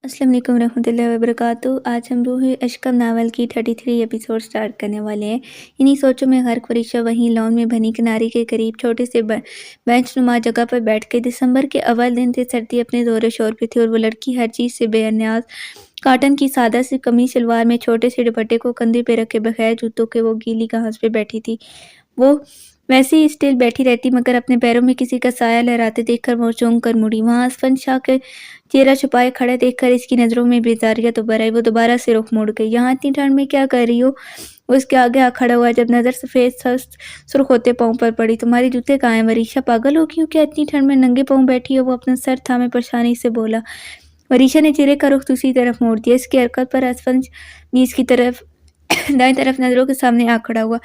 अस्सलाम वालेकुम रहमतुल्लाहि व बरकातुहू। आज हम रूह अशकम नावल की 33 एपिसोड स्टार्ट करने वाले हैं। इन्हीं सोचों में गर्क फरिश्ता वहीं लॉन में बनी किनारे के करीब छोटे से बेंच नुमा जगह पर बैठ के दिसंबर के अव्वल दिन थे। सर्दी अपने ज़ोर शोर पे थी और वो लड़की हर चीज़ से बेनियाज कॉटन की सादा सी कमीज शलवार में छोटे से दुपट्टे को कंधे पे रखे बगैर जूतों के वो गीली घास पे बैठी थी। वो वैसे ही स्टिल बैठी रहती मगर अपने पैरों में किसी का साया लहराते देखकर वो चौंक कर मुड़ी। वहाँ असफन शाह के चेहरा छुपाए खड़े देखकर इसकी नज़रों में बेजारियत उभर आई। वो दोबारा से रुख मोड़ गई। यहाँ इतनी ठंड में क्या कर रही हो? वो इसके आगे आ खड़ा हुआ जब नज़र सफ़ेद सस्त सुर्ख होते पाँव पर पड़ी। तुम्हारे जूते कहाँ हैं वरीशा? पागल हो क्यों? क्या इतनी ठंड में नंगे पाँव बैठी हो? वो अपना सर थामे परेशानी से बोला। वरीशा ने चेहरे का रुख दूसरी तरफ मोड़ दिया। इसकी हरकत पर असफन मीज़ की तरफ दाएं तरफ नज़रों के सामने आ खड़ा हुआ।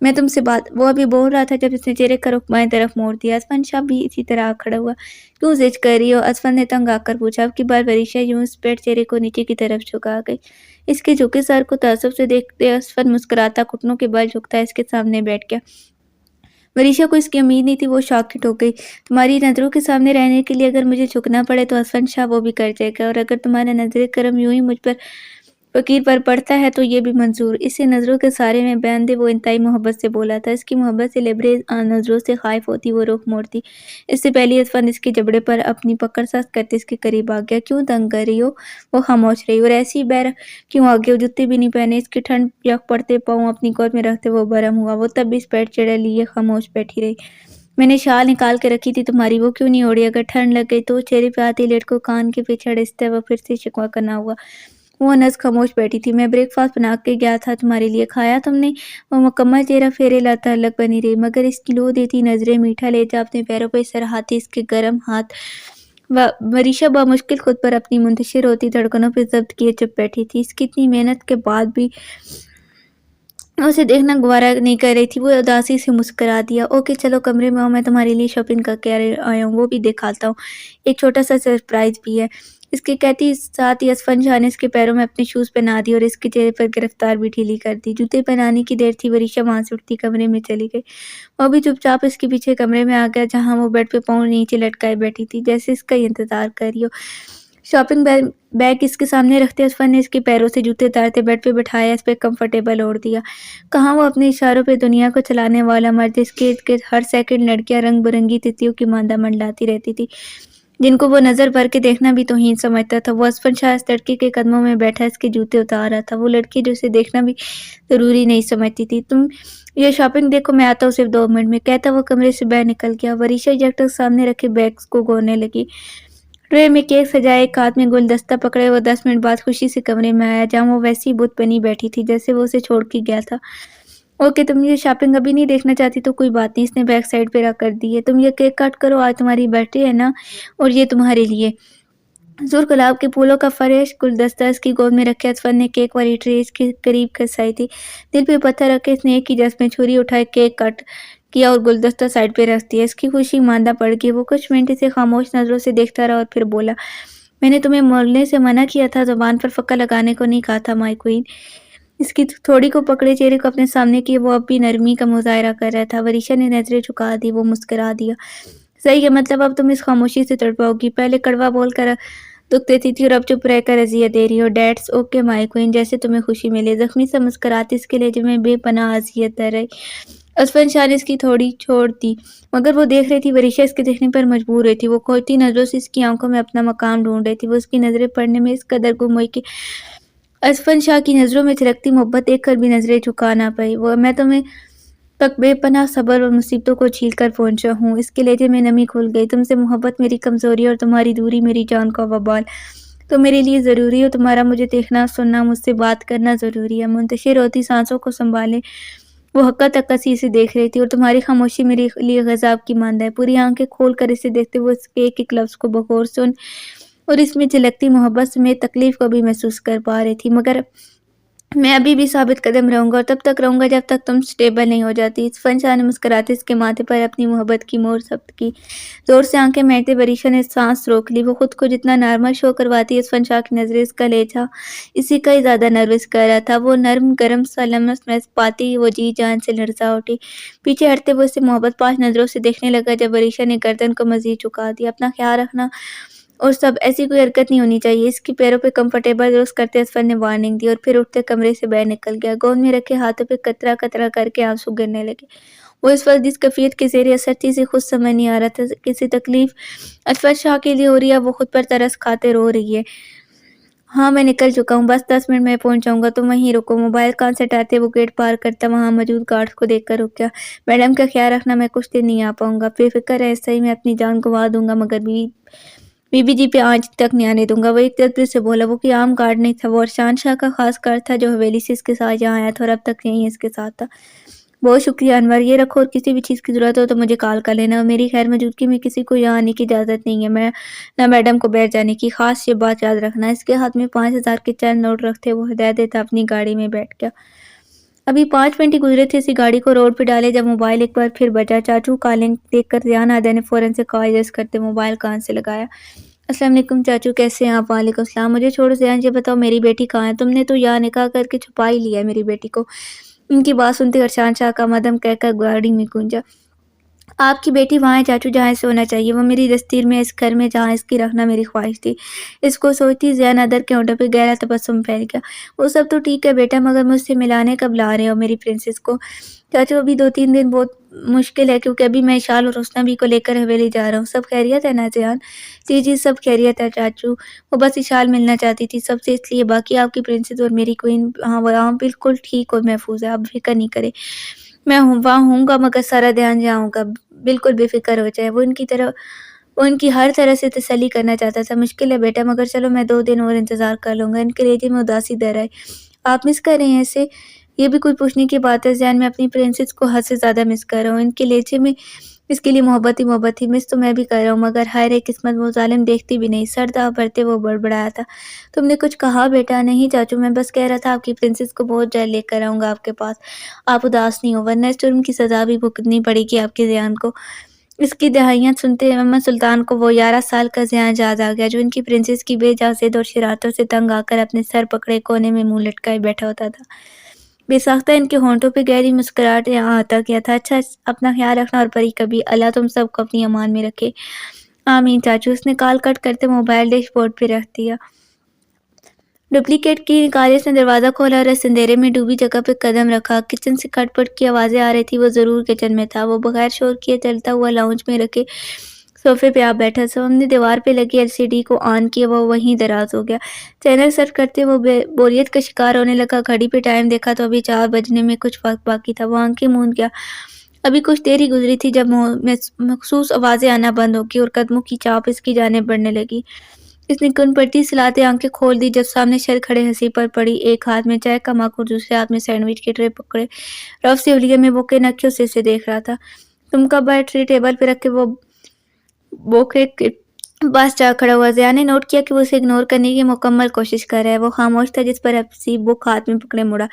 मैं तुमसे बात वो अभी बोल रहा था जब इसने चेहरे का रुख बाएं तरफ मोड़ दिया। असफन शाह भी इसी तरह आ खड़ा हुआ। क्यों जिद कर रही हो? असफन ने तंग आकर पूछा। अब की बार वरीशा यूं स्पेट चेहरे को नीचे की तरफ झुका गई। इसके झुके सर को ताज्जुब से देखते असफन मुस्कुराता घुटनों के बल झुकता इसके सामने बैठ गया। वरीशा को इसकी उम्मीद नहीं थी। वो शॉकेड हो गई। तुम्हारी नज़रों के सामने रहने के लिए अगर मुझे झुकना पड़े तो असफन शाह वो भी कर जाएगा, और अगर तुम्हारा नजर करम यूं ही मुझ पर फ़कीर पर पड़ता है तो ये भी मंजूर। इसे नज़रों के सारे में बयान दे। वो इंतहाई मोहब्बत से बोला था। इसकी मोहब्बत से लबरेज नज़रों से खाइफ होती वो रुख मोड़ती। इससे पहले असफन इसके जबड़े पर अपनी पकड़ सख्त करते इसके करीब आ गया। क्यों तंग कर रही हो? वो खामोश रही। और ऐसी बैर क्यों आ गए? जूते भी नहीं पहने। इसकी ठंड यक पड़ते पाँव अपनी गोद में रखते वो बरम हुआ। वो तब भी पैर चढ़ा लिए खामोश बैठी रही। मैंने शाल निकाल के रखी थी तुम्हारी, वो क्यों नहीं ओढ़ी? अगर ठंड लग गई तो? चेहरे पे आती लेट को कान के पीछे अड़सते वो फिर से शिकवा करना हुआ। वो नस खामोश बैठी थी। मैं ब्रेकफास्ट बना के गया था तुम्हारे लिए, खाया तुमने? वो मुकम्मल चेहरा फेरे लाता अलग बनी रही मगर इसकी लो देती नजरें मीठा लेता अपने पैरों पर सरहाती इसके गर्म हाथ। वरीशा बामुश्किल खुद पर अपनी मुंतशिर होती धड़कनों पर जब्त किए चुप बैठी थी। इसकी इतनी मेहनत के बाद भी उसे देखना गवारा नहीं कर रही थी। वो उदासी से मुस्कुरा दिया। ओके चलो कमरे में आओ, मैं तुम्हारे लिए शॉपिंग करके आया हूँ, वो भी दिखाता हूँ। एक छोटा सा सरप्राइज भी है। इसके कहती साथ ही असफन शाह ने इसके पैरों में अपने शूज़ पहना दिए और इसके चेहरे पर गिरफ्तार भी ढीली कर दी। जूते पहनाने की देर थी। वरीशा वहाँ से उठती कमरे में चली गई। वो भी चुपचाप इसके पीछे कमरे में आ गया जहाँ वो बेड पे पाँव नीचे लटकाए बैठी थी जैसे इसका इंतजार कर रही हो। शॉपिंग बैग इसके सामने रखते असफर ने इसके पैरों से जूते उतारते बेड पे बिठाया, इस पे कंफर्टेबल ओढ़ दिया। कहाँ वो अपने इशारों पे दुनिया को चलाने वाला मर्द जिसके इर्द-गिर्द हर सेकंड लड़कियां रंग बिरंगी तितलियों की मांदा मंडलाती रहती थी, जिनको वो नजर भर के देखना भी तौहीन समझता था। वो असफर शाह इस लड़की के कदमों में बैठा इसके जूते उतार रहा था। वो लड़की जो उसे देखना भी जरूरी नहीं समझती थी। तुम ये शॉपिंग देखो, मैं आता हूँ सिर्फ 2 मिनट में, कहता वो कमरे से बाहर निकल गया। वरीशा यकटक सामने रखे बैग्स को गोने लगी। ट्रे में केक सजाए, एक हाथ में गुलदस्ता पकड़े वो 10 मिनट बाद खुशी से कमरे में आया जहाँ वो वैसी बुत बनी बैठी थी जैसे वो उसे छोड़ के गया था। ओके तुम ये शॉपिंग अभी नहीं देखना चाहती तो कोई बात नहीं, इसने बैक साइड पे रख कर दी है। तुम ये केक कट करो, आज तुम्हारी बर्थडे है ना, और ये तुम्हारे लिए। सुर्ख गुलाब के फूलों का फरेश गुलदस्ता इसकी गोद में रखे असफर ने केक वाली ट्रे इसके करीब खसाई थी। दिल पे पत्थर रखे इसने एक ही जज्ब में छुरी उठाए केक कट किया और गुलदस्ता साइड पे रख दिया। इसकी खुशी मांदा पड़ गई। वो कुछ मिनट इसे खामोश नजरों से देखता रहा और फिर बोला, मैंने तुम्हें मोड़ने से मना किया था, ज़ुबान पर फक्का लगाने को नहीं कहा था माय क्वीन। इसकी थोड़ी को पकड़े चेहरे को अपने सामने किए वो अब भी नरमी का मुजाहरा कर रहा था। वरीशा ने नजरें झुका दी। वो मुस्कुरा दिया। सही है, मतलब अब तुम इस खामोशी से तड़पाओगी। पहले कड़वा बोल कर दुख देती थी और अब चुप रहकर अजियत दे रही हो। डैट्स ओके माय क्वीन, जैसे तुम्हें खुशी मिले। जख्मी से मुस्कुराती इसके लहजे में बेपनाह अजियत दे रही। असफन शाह ने इसकी थोड़ी छोड़ दी मगर वो देख रही थी। वरीशा इसके देखने पर मजबूर हुई थी। वो खोती नजरों से इसकी आंखों में अपना मकाम ढूंढ रही थी। वो उसकी नजरें पड़ने में इस कदर गुम हुई कि असफन शाह की नजरों में थिरकती मोहब्बत देखकर भी नजरें झुका ना पाई। वो मैं तुम्हें तक बेपनाह सब्र और मुसीबतों को झील कर पहुंचा हूँ। इसके लहजे में नमी खुल गई। तुमसे मोहब्बत मेरी कमजोरी और तुम्हारी दूरी मेरी जान का वबाल। तो मेरे लिए ज़रूरी हो, तुम्हारा मुझे देखना सुनना, मुझसे बात करना ज़रूरी है। मुंतशिर होती सांसों को संभाले वो हक्का तक्कसी से देख रही थी और तुम्हारी खामोशी मेरे लिए गज़ाब की मांदा है। पूरी आंखें खोल कर इसे देखते हुए उसके एक एक लफ्ज़ को बगौर सुन और इसमें झलकती मोहब्बत समेत तकलीफ को भी महसूस कर पा रही थी। मगर मैं अभी भी साबित कदम रहूंगा और तब तक रहूंगा जब तक तुम स्टेबल नहीं हो जाती। इस फनशाह ने मुस्कुराते इसके माथे पर अपनी मोहब्बत की मोहर जब्त की। जोर से आंखें महते वरीशा ने सांस रोक ली। वो खुद को जितना नॉर्मल शो करवाती इस फनशाह की नजरें इसका लहजा इसी का ही ज्यादा नर्वस कर रहा था। वो नर्म गर्म सा लम्स महस पाती वो जी जान से लड़जा उठी। पीछे हटते वो इसे मोहब्बत पास नजरों से देखने लगा जब वरीशा ने गर्दन को मजीद झुका दिया। अपना ख्याल रखना, اور سب ایسی کوئی حرکت نہیں ہونی چاہیے، اس کی پیروں پہ کمفرٹیبل درست کرتے اسفر نے وارننگ دی اور پھر اٹھتے کمرے سے باہر نکل گیا۔ گود میں رکھے ہاتھوں پہ قطرہ قطرہ کر کے آنسو گرنے لگے۔ وہ اس وقت جس کیفیت کے زیر اثر تھی اسے خود سمجھ نہیں آ رہا تھا، کسی تکلیف اطفر شاہ کے لیے ہو رہی ہے، وہ خود پر ترس کھاتے رو رہی ہے۔ ہاں میں نکل چکا ہوں، بس 10 منٹ میں پہنچ جاؤں گا، تم وہیں رکو۔ موبائل کان سے ہٹاتے وہ گیٹ پار کرتا وہاں موجود گارڈز کو دیکھ کر رک گیا۔ میڈم کا خیال رکھنا، میں کچھ دن نہیں آ پاؤں گا، بے فکر ہے، صحیح میں اپنی جان گنوا دوں گا مگر بی بی جی پہ آج تک نہیں آنے دوں گا۔ وہ ایک تدبیر سے بولا، وہ کوئی عام گارڈ نہیں تھا، وہ ارشان شاہ کا خاص گارڈ تھا جو حویلی سے اس کے ساتھ یہاں آیا تھا اور اب تک یہیں اس کے ساتھ تھا۔ بہت شکریہ انور، یہ رکھو، اور کسی بھی چیز کی ضرورت ہو تو مجھے کال کر لینا، اور میری خیر موجودگی میں کسی کو یہاں آنے کی اجازت نہیں ہے، میں نہ میڈم کو بیٹھ جانے کی، خاص یہ بات یاد رکھنا۔ اس کے ہاتھ میں 5,000 کے چند نوٹ رکھتے وہ ہدایت دیتا اپنی گاڑی میں بیٹھ گیا۔ ابھی 5 منٹ ہی گزرے تھے اسی گاڑی کو روڈ پہ ڈالے جب موبائل ایک بار پھر بجا۔ چاچو کالنگ دیکھ کر ریان آدھا نے فوراً سے کال یس کرتے موبائل کان سے لگایا۔ السلام علیکم چاچو، کیسے ہیں آپ؟ وعلیکم السلام۔ مجھے چھوڑو ریان، یہ بتاؤ میری بیٹی کہاں ہے؟ تم نے تو یہاں نکاح کر کے چھپا ہی لیا ہے میری بیٹی کو۔ ان کی بات سنتے ارشان شاہ کا مدم کہہ کر گاڑی میں گونجا۔ آپ کی بیٹی وہاں ہے چاچو جہاں اسے ہونا چاہیے، وہ میری دستیر میں اس گھر میں جہاں اس کی رکھنا میری خواہش تھی۔ اس کو سوچتی زین ادر کے ہونٹوں پہ گہرا تبسم پھیل گیا۔ وہ سب تو ٹھیک ہے بیٹا، مگر مجھ سے ملانے کب لا رہے ہو میری پرنسس کو؟ چاچو ابھی 2-3 دن بہت مشکل ہے، کیونکہ ابھی میں اشال اور حسنہ کو لے کر حویلی جا رہا ہوں۔ سب خیریت ہے نا زیان؟ جی جی سب خیریت ہے چاچو، وہ بس اشال ملنا چاہتی تھی سب سے، اس لیے باقی آپ کی پرنسس اور میری کوئین وہاں بالکل ٹھیک اور محفوظ ہے، آپ فکر نہیں کریں۔ میں وہاں ہوں گا مگر سارا دھیان جہاں ہوگا، بالکل بے فکر ہو جائے۔ وہ ان کی ہر طرح سے تسلی کرنا چاہتا تھا۔ مشکل ہے بیٹا مگر چلو میں 2 دن اور انتظار کر لوں گا۔ ان کے لہجے میں اداسی در آئی۔ آپ مس کر رہے ہیں اسے؟ یہ بھی کوئی پوچھنے کی بات ہے زیان، میں اپنی پرنسس کو حد سے زیادہ مس کر رہا ہوں۔ ان کے لہجے میں اس کے لیے محبت ہی تھی۔ مس تو میں بھی کر رہا ہوں مگر ہائے رے قسمت، وہ ظالم دیکھتی بھی نہیں۔ سر داغ بھرتے وہ بڑبڑایا تھا۔ تم نے کچھ کہا بیٹا؟ نہیں چاچو، میں بس کہہ رہا تھا آپ کی پرنسس کو بہت جلد لے کر آؤں گا آپ کے پاس، آپ اداس نہیں ہو، ورنہ اس جرم کی سزا بھی بھگتنی پڑے گی آپ کے زیان کو۔ اس کی دہائیاں سنتے محمد سلطان کو وہ 11 سال کا زیان یاد آ گیا جو ان کی پرنسس کی بے جا ضد اور شرارتوں سے تنگ آ کر اپنے سر پکڑے کونے میں منہ لٹکائے بیٹھا ہوتا تھا۔ بے ساختہ ان کے ہونٹوں پہ گہری مسکراہٹ یہاں آتا کیا تھا۔ اچھا اپنا خیال رکھنا اور پری کبھی، اللہ تم سب کو اپنی امان میں رکھے۔ آمین چاچو۔ اس نے کال کٹ کرتے موبائل ڈیش بورڈ پہ رکھ دیا۔ ڈپلیکیٹ کی نکالی اس نے دروازہ کھولا اور اس اندھیرے میں ڈوبی جگہ پہ قدم رکھا۔ کچن سے کھٹ پٹ کی آوازیں آ رہی تھی، وہ ضرور کچن میں تھا۔ وہ بغیر شور کیے چلتا ہوا لاؤنج میں رکھے صوفے پہ آ بیٹھا۔ سامنے دیوار پہ لگی LCD کو آن کیا، وہ وہیں دراز ہو گیا۔ چینل سرچ کرتے وہ بوریت کا شکار ہونے لگا۔ گھڑی پہ ٹائم دیکھا تو ابھی 4 بجنے میں کچھ وقت باقی تھا۔ وہ آنکھیں موند گیا۔ ابھی کچھ دیر ہی گزری تھی جب مخصوص آوازیں آنا بند ہو گئی اور قدموں کی چاپ اس کی جانب بڑھنے لگی۔ اس نے کن پڑتی سلاتے آنکھیں کھول دی جب سامنے شر کھڑے ہنسی پر پڑی، ایک ہاتھ میں چائے کا مگ اور دوسرے ہاتھ میں سینڈوچ کے ٹرے پکڑے رف سے حلیے میں بوکے نکھیوں سے اسے دیکھ رہا تھا۔ تم کب آئے؟ ٹرے ٹیبل پہ رکھ کے وہ بوکے کے پاس جا کھڑا ہوا۔ زیان نے نوٹ کیا کہ وہ اسے اگنور کرنے کی مکمل کوشش کر رہا ہے۔ وہ خاموش تھا جس پر اپسی بک ہاتھ میں پکڑے مڑا۔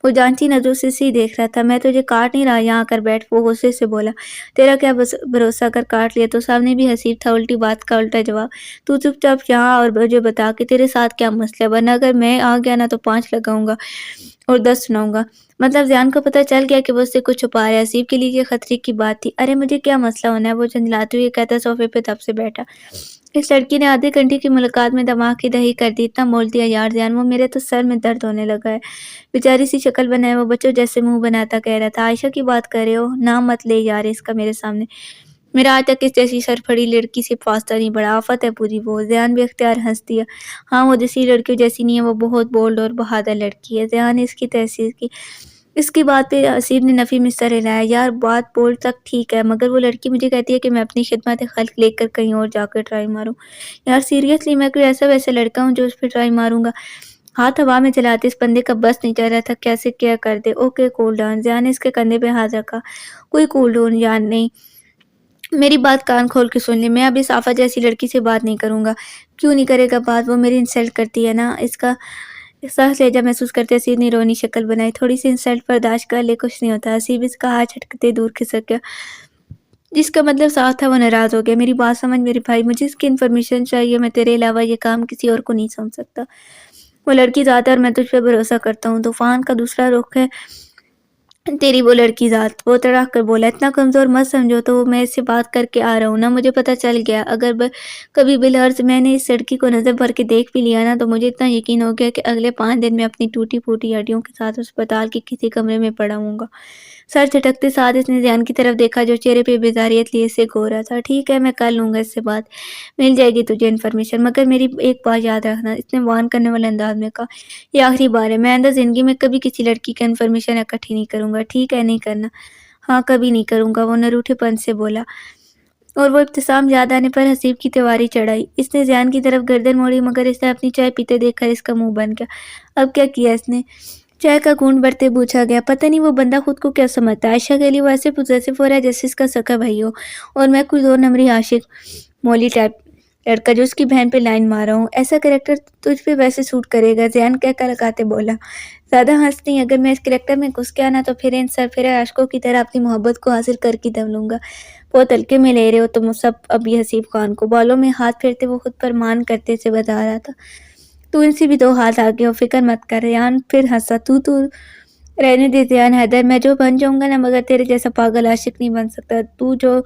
وہ جانچی نظروں سے اسے دیکھ رہا تھا۔ میں تجھے کاٹ نہیں رہا، یہاں آ کر بیٹھ، وہ غصے سے بولا۔ تیرا کیا بھروسہ کر کاٹ لیا تو؟ سامنے بھی حسیب تھا، الٹی بات کا الٹا جواب۔ تو چپ چاپ یہاں اور مجھے بتا کہ تیرے ساتھ کیا مسئلہ ہے، ورنہ اگر میں آ گیا نا تو 5 لگاؤں گا اور 10 سناؤں گا۔ مطلب زیان کو پتہ چل گیا کہ وہ اس سے کچھ چھپا رہا ہے۔ حسیب کے لیے یہ خطرے کی بات تھی۔ ارے مجھے کیا مسئلہ ہونا ہے، وہ جھنجھلاتے ہوئے کہتا صوفے پہ دب سے بیٹھا۔ اس لڑکی نے آدھے گھنٹے کی ملاقات میں دماغ کی دہی کر دی، اتنا مول دیا یار زیان، وہ میرے تو سر میں درد ہونے لگا ہے۔ بیچاری سی شکل بنائے وہ بچوں جیسے منہ بناتا کہہ رہا تھا۔ عائشہ کی بات کر رہے ہو؟ نام مت لے یار اس کا میرے سامنے، میرا آج تک اس جیسی سرپھڑی لڑکی سے واسطہ نہیں پڑا، آفت ہے پوری وہ۔ زیان بے اختیار ہنس دیا۔ ہاں وہ دوسری لڑکیوں جیسی نہیں ہے، وہ بہت بولڈ اور بہادر لڑکی ہے۔ زیان نے اس کی تحسین کی۔ اس کی بات پہ حسیب نے نفی میں سر ہلایا۔ یار بات بولڈ تک ٹھیک ہے مگر وہ لڑکی مجھے کہتی ہے کہ میں اپنی خدمت خلق لے کر کہیں اور جا کر ٹرائی ماروں۔ یار سیریسلی میں کوئی ایسا ویسا لڑکا ہوں جو اس پہ ٹرائی ماروں گا؟ ہاتھ ہوا میں چلاتے اس بندے کا بس نہیں چل رہا تھا، کیسے کیا کر دے۔ Okay cool down. زیان نے اس کے کندھے پہ ہاتھ رکھا۔ کوئی کول ڈاؤن یار نہیں، میری بات کان کھول کے سن لے، میں اب اس آفت جیسی لڑکی سے بات نہیں کروں گا۔ کیوں نہیں کرے گا بات؟ وہ میری انسلٹ کرتی ہے نا۔ اس کا احساس لہجہ محسوس کرتے حسیب نے رونی شکل بنائی۔ تھوڑی سی انسلٹ برداشت کر لے، کچھ نہیں ہوتا۔ حسیب اس کا ہاتھ جھٹکتے دور کھسک گیا، جس کا مطلب صاف تھا وہ ناراض ہو گیا۔ میری بات سمجھ میرے بھائی، مجھے اس کی انفارمیشن چاہیے، میں تیرے علاوہ یہ کام کسی اور کو نہیں سمجھ سکتا۔ وہ لڑکی ذات ہے اور میں تجھ پہ بھروسہ کرتا ہوں۔ طوفان کا دوسرا رخ ہے तेरी वो लड़की ज़ात, वो तड़ाक कर बोला, इतना कमज़ोर मत समझो, तो मैं इससे बात करके आ रहा हूँ ना, मुझे पता चल गया। अगर कभी बिलहर्ज मैंने इस लड़की को नज़र भर के देख भी लिया ना, तो मुझे इतना यकीन हो गया कि अगले 5 दिन में अपनी टूटी-फूटी हड्डियों के साथ अस्पताल के किसी कमरे में पड़ा हूँगा। सर झटकते साथ इसने ज़ियान की तरफ देखा, जो चेहरे पे बेजारियत लिए से घो रहा था। ठीक है, मैं कर लूँगा इससे बात, मिल जाएगी तुझे इन्फॉर्मेशन, मगर मेरी एक बात याद रखना, इसने वार्न करने वाले अंदाज में कहा। ये आखिरी बार है, मैं आइंदा ज़िंदगी में कभी किसी लड़की की इन्फॉर्मेशन इकट्ठी नहीं करूँगा, ठीक है? नहीं करना। हाँ, कभी नहीं करूँगा, वो निरूठेपन से बोला। और वो इब्तिसाम याद आने पर हसीब की तिवारी चढ़ाई। इसने ज़ियान की तरफ गर्दन मोड़ी, मगर इसे अपनी चाय पीते देखकर इसका मुँह बन गया। अब क्या किया इसने? चाय का घूंट भरते पूछा गया। पता नहीं वो बंदा खुद को क्या समझता है। आयशा के लिए वो ऐसे पॉसेसिव हो रहा है जैसे इसका सगा भाई हो, और मैं कोई 2 नंबरी आशिक मौली टाइप लड़का जो उसकी बहन पे लाइन मार रहा हूँ। ऐसा कैरेक्टर तुझ पे वैसे सूट करेगा, ज़ियान कहकर लगाते बोला। ज़्यादा हँस नहीं, अगर मैं इस कैरेक्टर में घुस गया ना, तो फिर इन सरफिरे आशिकों की तरह अपनी मोहब्बत को हासिल करके दम लूँगा। बहुत हल्के में ले रहे हो तुम सब अभी हसीब खान को। बालों में हाथ फेरते वो खुद पर मान करते से बता रहा था। तू इनसे भी 2 हाथ आगे हो, फ़िक्र मत कर। रेहान फिर हँसा। तू रहने दे ज़ियान हैदर, मैं जो बन जाऊँगा ना, मगर तेरे जैसा पागल आशिक नहीं बन सकता। तू जो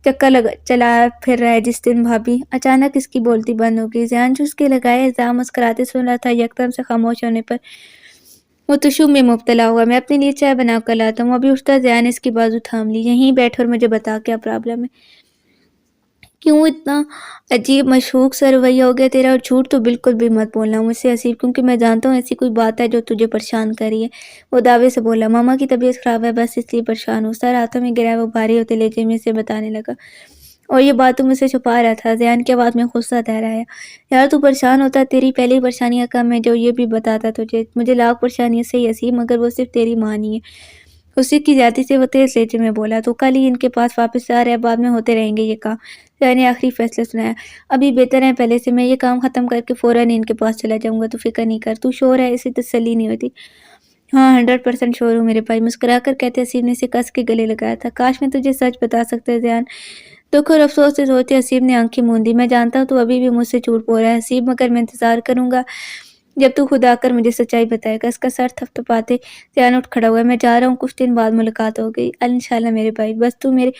चक्कर लगा चलाया फिर रहा है जिस दिन भाभी। अचानक इसकी बोलती बंद हो गई। ज़ियान जो उसके लगाए इल्ज़ाम मुस्कुराते सुन रहा था, यकदम से खामोश होने पर वो तुशुम में मुब्तला हुआ। मैं अपने लिए चाय बना कर लाता हूँ। अभी उठता ज़ियान ने इसकी बाजू थाम ली। यहीं बैठ और मुझे बता क्या प्रॉब्लम है। क्यों इतना अजीब मशकूक सा रवैया हो गया तेरा? और झूठ तो बिल्कुल भी मत बोलना मुझसे हसीब, क्योंकि मैं जानता हूँ ऐसी कोई बात है जो तुझे परेशान कर रही है। वो दावे से बोला। मामा की तबीयत खराब है, बस इसलिए परेशान हूँ। सर हाथों में गिरा है, वो भारी होते लहजे में से बताने लगा। और ये बात तू मुझसे छुपा रहा था? ज़ियान की आवाज़ में गुस्सा ठहराया। यार तू परेशान होता, तेरी पहली परेशानियाँ कम है जो ये भी बताता तुझे। मुझे लाख परेशानियाँ सही हसीब, मगर वो सिर्फ तेरी माँ नहीं है। उसी की ज़्यादती से वो तेज़ लहजे में बोला। तो कल ही इनके पास वापस आ रहा है, बाद में होते रहेंगे ये काम। ज़ियान ने आखिरी फैसला सुनाया। अभी बेहतर है पहले से, मैं ये काम ख़त्म करके फ़ौरन इनके पास चला जाऊँगा, तू फ़िक्र नहीं कर। तू श्योर है? इसे तसल्ली नहीं होती। हाँ, 100% श्योर हूँ मेरे भाई, मुस्कुराकर कहते हसीब ने इसे कस के गले लगाया था। काश मैं तुझे सच बता सकता ज़ियान। दुःख और अफ़सोस से सोचते हसीब ने आँखें मूंदी। मैं जानता हूँ तू अभी भी मुझसे झूठ बोल रहा है हसीब, मगर मैं इंतज़ार करूँगा जब तू खुद आकर मुझे सच्चाई बताएगा। इसका सर थपथपाते ज़ियान उठ खड़ा हुआ। मैं जा रहा हूँ, कुछ दिन बाद मुलाकात हो गई। इंशाल्लाह मेरे भाई, बस तू मेरे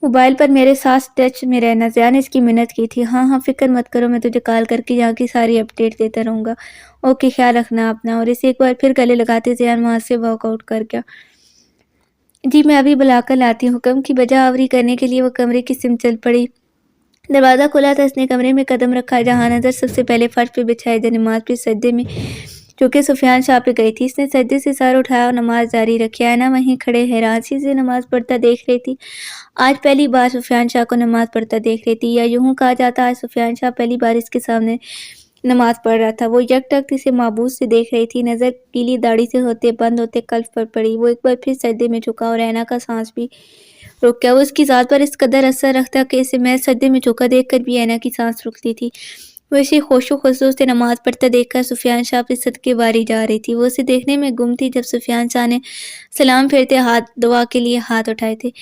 मोबाइल पर मेरे साथ टच में रहना। ज़ियान ने इसकी मिन्नत की थी। हाँ, हाँ, फ़िक्र मत करो, मैं तुझे कॉल करके यहाँ की सारी अपडेट देता रहूँगा। ओके, ख़्याल रखना अपना। और इसे एक बार फिर गले लगाते ज़ियान वहाँ से वॉकआउट कर गया। जी, मैं अभी बुलाकर लाती हूँ। हुक्म की बजा आवरी करने के लिए वो कमरे की सिमत चल पड़ी। दरवाज़ा खुला था, इसने कमरे में कदम रखा जहाँ नज़र सबसे पहले फर्श पे बिछाए थे नमाज़ पे सजदे में चूँकि सुफियान शाह पे गई थी। इसने सजदे से सर उठाया और नमाज़ जारी रखी। आयना वहीं खड़े हैरानी से नमाज़ पढ़ता देख रही थी। आज पहली बार सुफियान शाह को नमाज़ पढ़ता देख रही थी, या यूँ कहा जाता आज सुफियान शाह पहली बार इसके सामने नमाज़ पढ़ रहा था। वो यकटक इसे मायूस से देख रही थी। नज़र पीली दाढ़ी से होते बंद होते कल्ब पर पड़ी। वो एक बार फिर सजदे में झुका और ऐना का सांस भी रुक गया। वो उसकी ज़ात पर इस कदर असर रखता कि इसे महज सजदे में झुका देखकर भी ऐना की सांस रुकती थी। वो इसे होशो खुशू से नमाज़ पढ़ता देखकर सुफियान शाह पे सदके बारी जा रही थी। वो उसे देखने में गुम थी जब सुफियान शाह ने सलाम फेरते हाथ दुआ के लिए हाथ उठाए थे।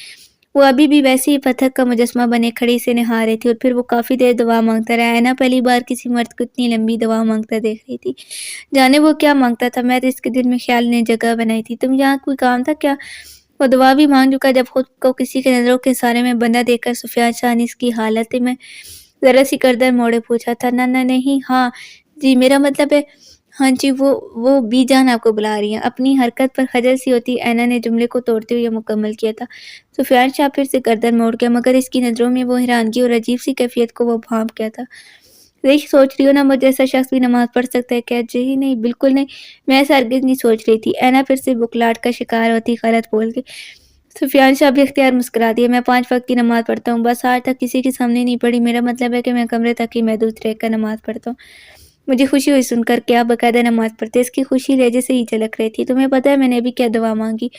वो अभी भी वैसे ही पत्थर का मुजस्मा बने खड़ी से निहार रही थी, और फिर वो काफ़ी देर दुआ मांगता रहा। ऐना पहली बार किसी मर्द को इतनी लंबी दुआ मांगता देख रही थी। जाने वो क्या मांगता था, मैं तो इसके दिल में ख्याल ने जगह बनाई थी। तुम यहाँ कोई काम था क्या? वो दुआ भी मांग चुका जब खुद को किसी के नज़रों के सारे में बंधा देखकर सुफियान शाह ने इसकी हालत में ज़रा सी करदर मोड़े पूछा था। ना ना नहीं, हाँ जी, मेरा मतलब है हाँ जी, वो बीजान आपको बुला रही हैं। अपनी हरकत पर खजल सी होती ऐना ने जुमले को तोड़ते हुए मुकम्मल किया था। सुफियान शाह फिर से गर्दन मोड़ गया, मगर इसकी नज़रों में वो हैरानगी और अजीब सी कैफियत को वो भांप गया था। देख सोच रही हो ना मुझ जैसा शख्स भी नमाज़ पढ़ सकता है क्या? जी नहीं, बिल्कुल नहीं, मैं ऐसा हरगिज़ नहीं सोच रही थी। ऐना फिर से बुखलाहट का शिकार होती गलत बोल के। सुफियान शाह बेख्तियार मुस्कुरा दिया। मैं 5 वक़्त की नमाज़ पढ़ता हूँ, बस आज तक किसी के सामने नहीं पढ़ी। मेरा मतलब है कि मैं कमरे तक ही महदूद रहकर नमाज़ पढ़ता हूँ। मुझे खुशी हुई सुनकर कि आप बाकायदा नमाज़ पढ़ते। इसकी खुशी लहजे से ही झलक रही थी। तुम्हें पता है मैंने अभी क्या दुआ मांगी?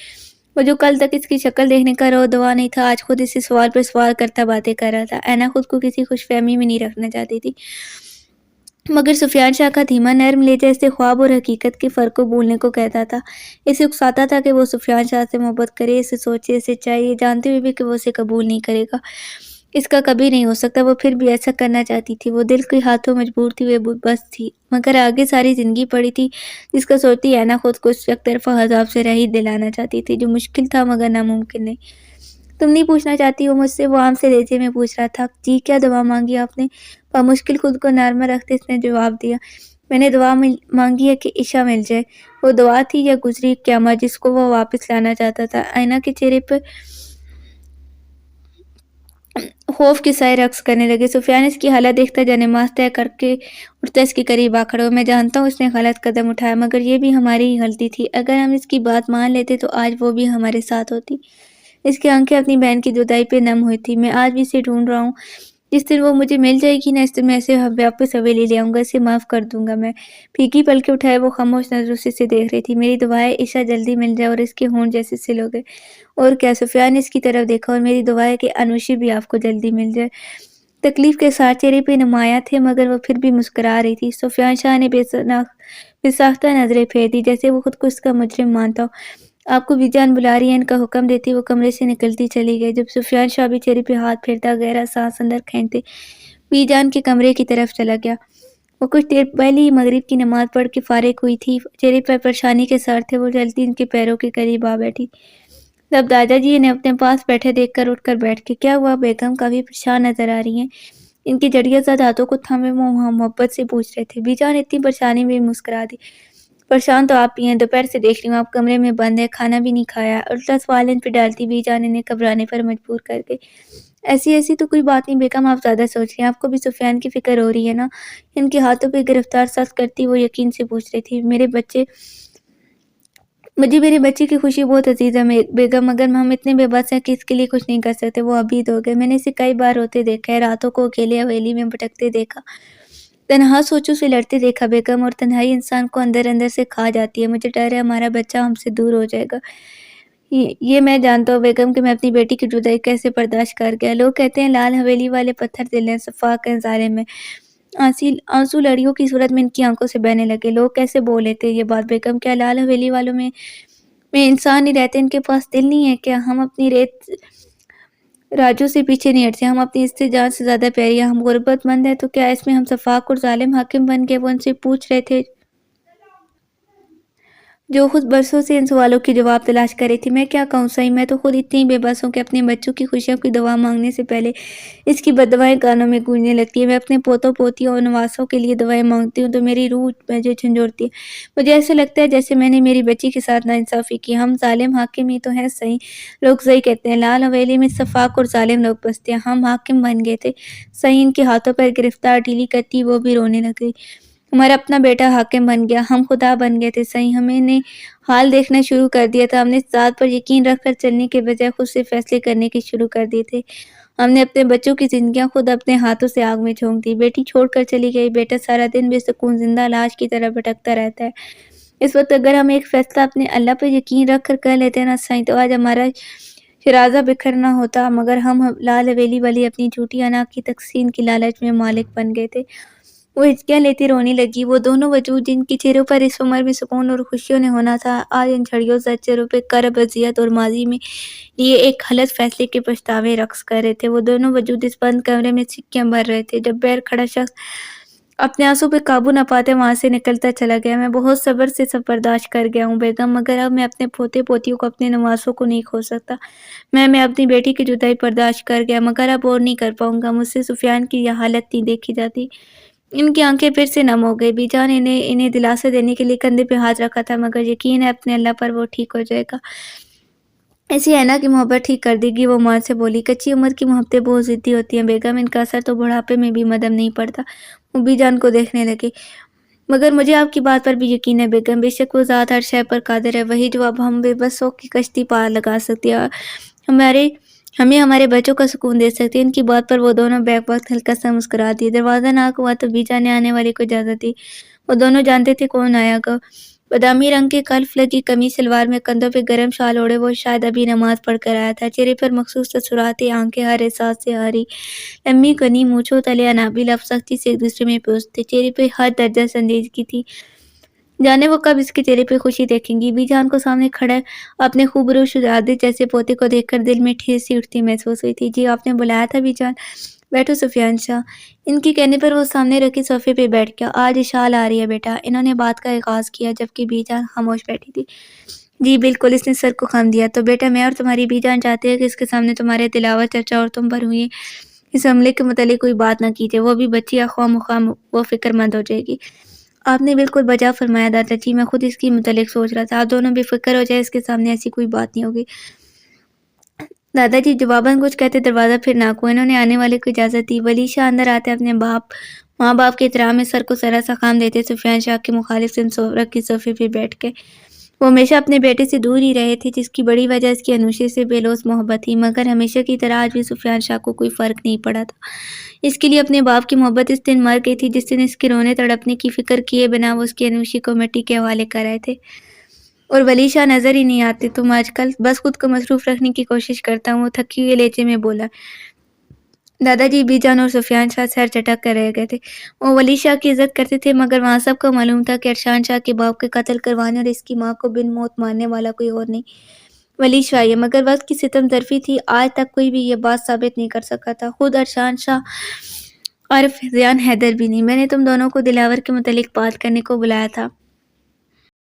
वो जो कल तक इसकी शक्ल देखने का रो दुआ नहीं था, आज खुद इसे सवाल पर सवाल करता बातें कर रहा था। ऐना खुद को किसी खुशफ़हमी में नहीं रखना चाहती थी, मगर सुफियान शाह का धीमा नर्म लहजा इसे ख्वाब और हकीकत के फ़र्क को भूलने को कहता था। इसे उकसाता था कि वो सुफियान शाह से मोहब्बत करे, इसे सोचे, इसे चाहे, ये जानते हुए भी कि वो उसे कबूल नहीं करेगा। اس کا کبھی نہیں ہو سکتا، وہ پھر بھی ایسا کرنا چاہتی تھی، وہ دل کے ہاتھوں مجبور تھی، وہ بس تھی، مگر آگے ساری زندگی پڑی تھی جس کا سوچتی اینا خود کو اس یک طرفہ عذاب سے رہی دلانا چاہتی تھی جو مشکل تھا مگر ناممکن نہیں۔ تم نہیں پوچھنا چاہتی ہو مجھ سے؟ وہ عام سے لہجے میں پوچھ رہا تھا۔ جی، کیا دعا مانگی آپ نے؟ بامشکل خود کو نرم رکھتے اس نے جواب دیا۔ میں نے دعا مانگی ہے کہ عشا مل جائے۔ وہ دعا تھی یا گزری قیامت جس کو وہ واپس لانا چاہتا تھا؟ اینا کے چہرے پر خوف کے سائے رقص کرنے لگے۔ سفیان اس کی حالت دیکھتا جا نماز طے کر کے اٹھتا اس کے قریب آ کھڑا ہوا۔ میں جانتا ہوں اس نے غلط قدم اٹھایا مگر یہ بھی ہماری ہی غلطی تھی۔ اگر ہم اس کی بات مان لیتے تو آج وہ بھی ہمارے ساتھ ہوتی۔ اس کی آنکھیں اپنی بہن کی جدائی پہ نم ہوئی تھی۔ میں آج بھی اسے ڈھونڈ رہا ہوں۔ جس دن وہ مجھے مل جائے گی نا، اس دن میں اسے واپس حویلی لے آؤں گا، اسے معاف کر دوں گا میں۔ پھیکی پلکیں اٹھائے وہ خاموش نظروں سے اسے دیکھ رہی تھی۔ میری دعا ہے عشا جلدی مل جائے اور اس کے ہونٹ جیسے سل ہو گئے۔ اور کیا؟ سفیان نے اس کی طرف دیکھا۔ اور میری دعا ہے کہ انوشی بھی آپ کو جلدی مل جائے۔ تکلیف کے ساتھ چہرے پہ نمایاں تھے مگر وہ پھر بھی مسکرا رہی تھی۔ سفیان شاہ نے بے ساختہ نظریں پھیر دی جیسے وہ خود کو اس کا مجرم مانتا ہو۔ آپ کو بی جان بلا رہی ہیں، ان کا حکم دیتی وہ کمرے سے نکلتی چلی گئی۔ جب سفیان شاہ بھی چہرے پہ ہاتھ پھیرتا گہرا سانس اندر کھینچتے بی جان کے کمرے کی طرف چلا گیا۔ وہ کچھ دیر پہلے ہی مغرب کی نماز پڑھ کے فارغ ہوئی تھی۔ چہرے پر پریشانی کے سار تھے۔ وہ جلدی ان کے پیروں کے قریب آ بیٹھی۔ جب دادا جی انہیں اپنے پاس بیٹھے دیکھ کر اٹھ کر بیٹھ کے، کیا ہوا بیگم؟ کافی پریشان نظر آ رہی ہیں۔ ان کے جڑیاں زد ہاتھوں کو تھامے وہ محبت سے پوچھ رہے تھے۔ بی جان اتنی پریشانی میں مسکرا دی۔ پریشان تو آپ ہی ہیں، دوپہر سے دیکھ رہی ہوں آپ کمرے میں بند ہے، کھانا بھی نہیں کھایا۔ الٹا سوال ان پہ ڈالتی بی جان انہیں گھبرانے پر مجبور کر کے۔ ایسی تو کوئی بات نہیں بیگم، آپ زیادہ سوچ رہی ہیں، آپ کو بھی سفیان کی فکر ہو رہی ہے نا؟ ان کے ہاتھوں پہ گرفتار سخت کرتی وہ یقین سے پوچھ رہی تھی۔ مجھے میرے بچے کی خوشی بہت عزیز ہے بیگم، مگر ہم اتنے بے بس ہیں کہ اس کے لیے کچھ نہیں کر سکتے۔ وہ عبید ہو گئے، میں نے اسے کئی بار روتے دیکھا ہے، راتوں کو اکیلے حویلی میں بھٹکتے دیکھا، تنہا سوچوں سے لڑتے دیکھا بیگم، اور تنہائی انسان کو اندر اندر سے کھا جاتی ہے۔ مجھے ڈر ہے ہمارا بچہ ہم سے دور ہو جائے گا۔ یہ میں جانتا ہوں بیگم کہ میں اپنی بیٹی کی جدائی کیسے برداشت کر گیا۔ لوگ کہتے ہیں لال حویلی والے پتھر دل ہیں، شفاق ہیں، ظالم ہیں۔ آنسو لڑیوں کی صورت میں ان کی آنکھوں سے بہنے لگے۔ لوگ کیسے بول لیتے یہ بات بیگم؟ کیا لال حویلی والوں میں انسان نہیں رہتے؟ ان کے پاس دل نہیں ہے کیا؟ ہم اپنی ریت راجوں سے پیچھے نہیں ہٹتے، ہم اپنی عزت جان سے زیادہ پیاری ہیں، ہم غربت مند ہیں تو کیا اس میں ہم شفاق اور ظالم حاکم بن گئے؟ وہ ان سے پوچھ رہے تھے جو خود برسوں سے ان سوالوں کی جواب تلاش کر رہی تھی۔ میں کیا کہوں صحیح، میں تو خود اتنی بے بس ہوں کہ اپنے بچوں کی خوشیوں کی دعا مانگنے سے پہلے اس کی بددعائیں کانوں میں گونجنے لگتی ہیں۔ میں اپنے پوتوں پوتیوں اور نواسوں کے لیے دعائیں مانگتی ہوں تو میری روح مجھے جھنجھوڑتی ہے۔ مجھے ایسا لگتا ہے جیسے میں نے میری بچی کے ساتھ ناانصافی کی۔ ہم ظالم حاکم ہی تو ہیں صحیح، لوگ صحیح کہتے ہیں، لال حویلی میں شفاق اور ظالم لوگ بستے ہیں، ہم حاکم بن گئے تھے صحیح۔ ان کے ہاتھوں پر گرفتار ڈھیلی کرتی وہ بھی رونے لگ گئی۔ ہمارا اپنا بیٹا حاکم بن گیا، ہم خدا بن گئے تھے صحیح، ہمیں نے حال دیکھنا شروع کر دیا تھا، ہم نے اس ذات پر یقین رکھ کر چلنے کے بجائے خود سے فیصلے کرنے کے شروع کر دیے تھے۔ ہم نے اپنے بچوں کی زندگیاں خود اپنے ہاتھوں سے آگ میں جھونک دی۔ بیٹی چھوڑ کر چلی گئی، بیٹا سارا دن بے سکون زندہ لاش کی طرح بھٹکتا رہتا ہے۔ اس وقت اگر ہم ایک فیصلہ اپنے اللہ پر یقین رکھ کر کر لیتے نا صحیح، تو آج ہمارا شرازہ بکھر نہ ہوتا، مگر ہم لال حویلی والی اپنی جھوٹی انا کی تقسیم کی لالچ میں مالک بن گئے تھے۔ وہ ہچکیاں لیتی رونے لگی۔ وہ دونوں وجود جن کے چہروں پر اس عمر میں سکون اور خوشیوں نے ہونا تھا، آج ان جھڑیوں زد چہروں پہ کرب، اذیت اور ماضی میں لیے ایک غلط فیصلے کے پچھتاوے رقص کر رہے تھے۔ وہ دونوں وجود اس بند کمرے میں سکیاں بھر رہے تھے جب بہر کھڑا شخص اپنے آنسوں پہ قابو نہ پاتے وہاں سے نکلتا چلا گیا۔ میں بہت صبر سے سب برداشت کر گیا ہوں بیگم، مگر اب میں اپنے پوتے پوتیوں کو، اپنے نواسوں کو نہیں کھو سکتا۔ میں اپنی بیٹی کی جدائی برداشت کر گیا مگر اب اور نہیں کر پاؤں گا۔ مجھ سے سفیان کی یہ حالت نہیں دیکھی جاتی۔ ان کی آنکھیں پھر سے نم ہو گئی۔ بی جان نے انہیں دلاسا دینے کے لیے کندھے پہ ہاتھ رکھا تھا، مگر یقین ہے اپنے اللہ پر وہ ٹھیک ہو جائے گا، ایسی اینا کی محبت ٹھیک کر دے گی۔ وہ ماں سے بولی، کچی عمر کی محبتیں بہت ضدی ہوتی ہیں بیگم، ان کا اثر تو بڑھاپے میں بھی مدھم نہیں پڑتا۔ وہ بی جان کو دیکھنے لگے۔ مگر مجھے آپ کی بات پر بھی یقین ہے بیگم، بے شک وہ ذات ہر شے پر قادر ہے، وہی جو اب ہم بے بسوں کی کشتی پار لگا سکتی ہے، ہمیں ہمارے بچوں کا سکون دے سکتی ہے۔ ان کی بات پر وہ دونوں بیک وقت ہلکا سا مسکرا دیے۔ دروازہ ناک ہوا تو بی جان نے آنے والے کو اجازت دی۔ وہ دونوں جانتے تھے کون آیا گا۔ بادامی رنگ کے کلف لگی قمیص شلوار میں کندھوں پہ گرم شال اوڑھے وہ شاید ابھی نماز پڑھ کر آیا تھا۔ چہرے پر مخصوص تاثرات، آنکھیں ہر احساس سے ہری، لمبی گھنی مونچھوں تلے انابل اب سختی سے ایک دوسرے میں پیوست تھے۔ چہرے پہ ہر درجہ سنجیدگی تھی जाने वो कब इसके चेहरे पे खुशी देखेंगी। बीजान को सामने खड़े अपने खूबरू शुजादत जैसे पोते को देखकर दिल में ठेस सी उठती महसूस हुई थी। जी आपने बुलाया था बीजान? बैठो सुफियान शाह। इनके कहने पर वो सामने रखे सोफे पे बैठ गया। आज इशाल आ रही है बेटा। इन्होंने बात का आगाज किया जबकि बीजान खामोश बैठी थी। जी बिल्कुल, इसने सर को खाम दिया। तो बेटा मैं और तुम्हारी बीजान चाहते हैं कि इसके सामने तुम्हारे तिलावत चर्चा और तुम पर हुई इस हमले के मुतालिक कोई बात ना कीजिए। वो भी बच्ची या ख्वाह वो फिक्रमंद हो जाएगी। आपने बिल्कुल बजा फरमाया दादाजी, मैं खुद इसके मुतालिक सोच रहा था। आप दोनों बेफिक्र हो जाए, इसके सामने ऐसी कोई बात नहीं होगी। दादाजी जवाबन कुछ कहते दरवाज़ा फिर नाक हुआ। इन्होंने आने वाले को इजाज़त दी। वली शाह अंदर आते अपने माँ बाप के एहतराम में सर को सरा सा खाम देते सुफियान शाह के मुखालिफ रखी सोफे पे बैठ के। वो हमेशा अपने बेटे से दूर ही रहे थे, जिसकी बड़ी वजह इसकी अनुशे से बेलौस मोहब्बत थी, मगर हमेशा की तरह आज भी सुफियान शाह को कोई फ़र्क नहीं पड़ा था। इसके लिए अपने बाप की मोहब्बत इस दिन मर गई थी जिस दिन इसके रोने तड़पने की फ़िक्र किए बिना वो उसकी अनुशी को मिट्टी के हवाले कर रहे थे। और वली शाह नज़र ही नहीं आते तुम आजकल, बस खुद को मसरूफ़ रखने की कोशिश करता हूँ, वो थकी हुए लहजे में बोला। दादाजी बीजान और सुफियान शाह सर चटक कर रह गए थे। वो वली शाह की इज्जत करते थे, मगर वहाँ सबको मालूम था कि अरशान शाह के बाप के कत्ल करवाने और इसकी माँ को बिन मौत मारने वाला कोई और नहीं वली शाह है। मगर वक्त की सितम दरफी थी, आज तक कोई भी ये बात साबित नहीं कर सका था, खुद अरशान शाह और फैज़ान हैदर भी नहीं। मैंने तुम दोनों को दिलावर के मुतालिक बात करने को बुलाया था।